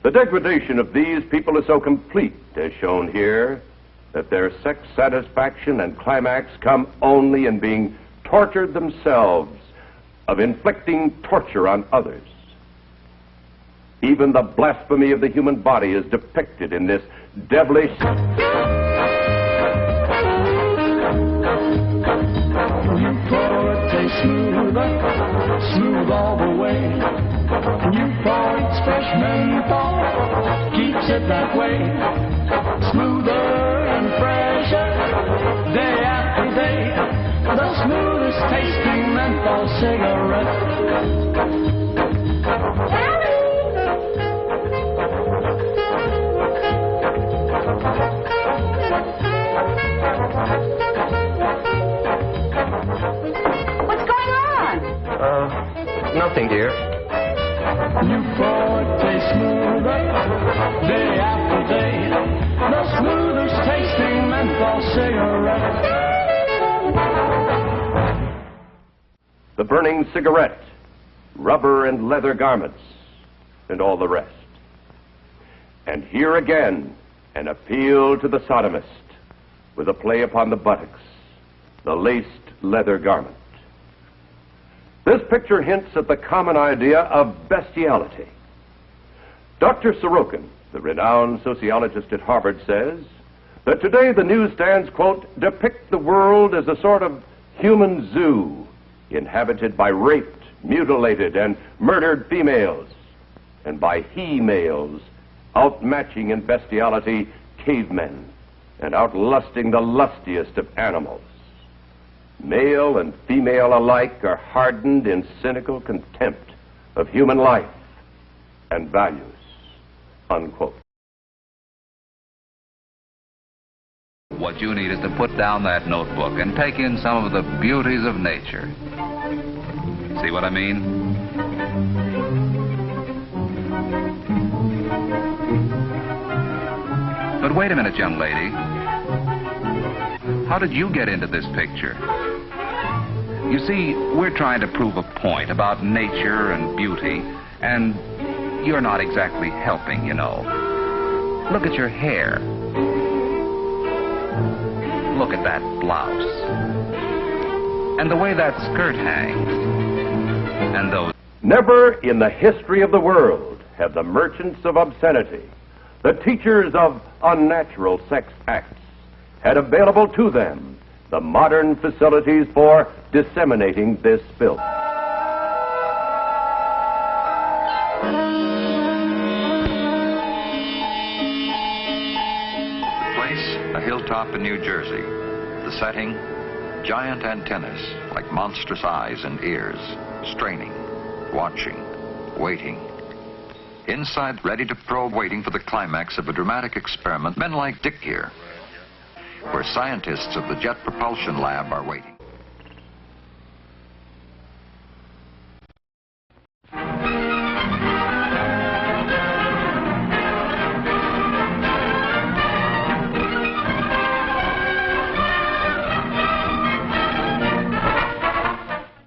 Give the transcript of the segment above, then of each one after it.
The degradation of these people is so complete, as shown here, that their sex satisfaction and climax come only in being tortured themselves, of inflicting torture on others. Even the blasphemy of the human body is depicted in this devilish... You pour it taste smoother, smooth all the way. You pour its fresh menthol, keeps it that way. Smoother and fresher, day after day. The smoothest tasting menthol cigarette. What's going on? Nothing, dear. You pour it taste smoother, day after day. The smoothest tasting menthol cigarette. The burning cigarette, rubber and leather garments, and all the rest. And here again, an appeal to the sodomist, with a play upon the buttocks, the laced leather garment. This picture hints at the common idea of bestiality. Dr. Sorokin, the renowned sociologist at Harvard, says that today the newsstands, quote, depict the world as a sort of human zoo, inhabited by raped, mutilated, and murdered females, and by he-males outmatching in bestiality cavemen, and outlusting the lustiest of animals. Male and female alike are hardened in cynical contempt of human life and values, unquote. What you need is to put down that notebook and take in some of the beauties of nature. See what I mean? But wait a minute, young lady. How did you get into this picture? You see, we're trying to prove a point about nature and beauty, and you're not exactly helping, you know. Look at your hair. Look at that blouse. And the way that skirt hangs. And those... Never in the history of the world have the merchants of obscenity, the teachers of unnatural sex acts, had available to them the modern facilities for disseminating this filth. The place, a hilltop in New Jersey. The setting, giant antennas like monstrous eyes and ears, straining, watching, waiting. Inside, ready to probe, waiting for the climax of a dramatic experiment, men like Dick here, where scientists of the Jet Propulsion Lab are waiting.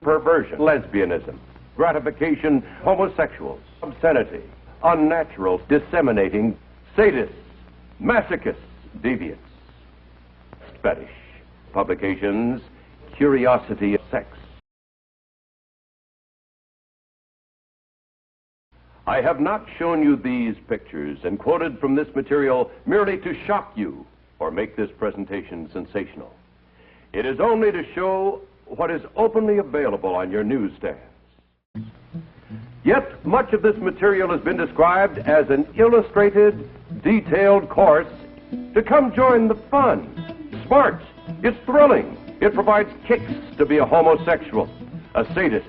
Perversion, lesbianism, gratification, homosexuals, obscenity, unnatural, disseminating, sadists, masochists, deviants, fetish, publications, curiosity of sex. I have not shown you these pictures and quoted from this material merely to shock you or make this presentation sensational. It is only to show what is openly available on your newsstands. Yet much of this material has been described as an illustrated, detailed course to come join the fun. Smart, it's thrilling, it provides kicks to be a homosexual, a sadist.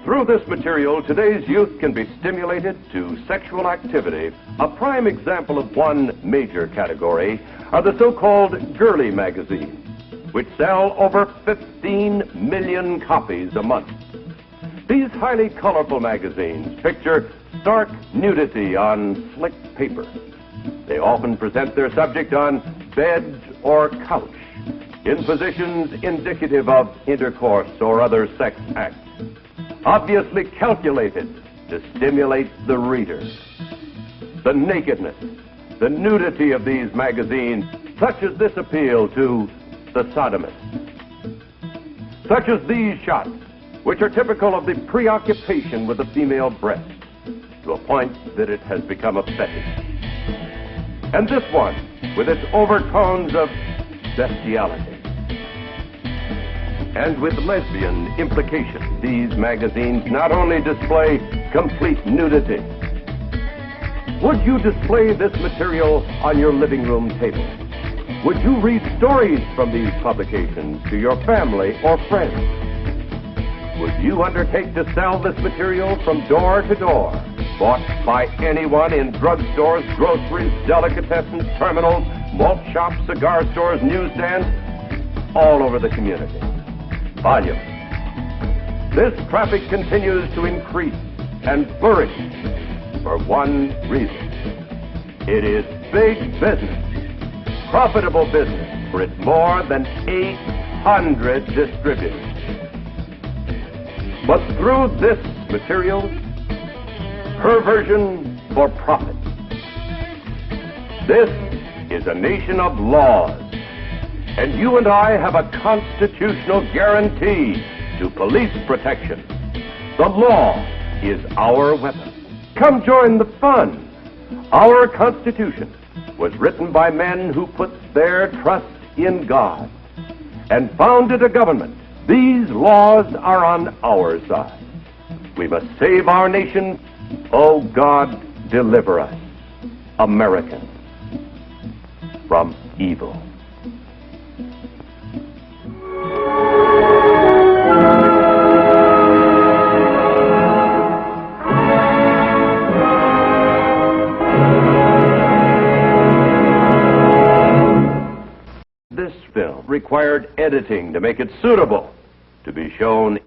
Through this material, today's youth can be stimulated to sexual activity. A prime example of one major category are the so-called girly magazines, which sell over 15 million copies a month. These highly colorful magazines picture stark nudity on slick paper. They often present their subject on bed or couch, in positions indicative of intercourse or other sex acts, obviously calculated to stimulate the reader. the nakedness, the nudity of these magazines, such as this appeal to the sodomist. Such as these shots, which are typical of the preoccupation with the female breast, to a point that it has become a fetish. And this one, with its overtones of bestiality. And with lesbian implications, these magazines not only display complete nudity. Would you display this material on your living room table? Would you read stories from these publications to your family or friends? Would you undertake to sell this material from door to door, bought by anyone in drugstores, groceries, delicatessens, terminals, malt shops, cigar stores, newsstands, all over the community? Volume. This traffic continues to increase and flourish for one reason. It is big business. Profitable business for its more than 800 distributors. But through this material, perversion for profit. This is a nation of laws, and you and I have a constitutional guarantee to police protection. The law is our weapon. Come join the fun. Our Constitution was written by men who put their trust in God and founded a government. These laws are on our side. We must save our nation. Oh, God, deliver us, Americans, from evil. This film required editing to make it suitable to be shown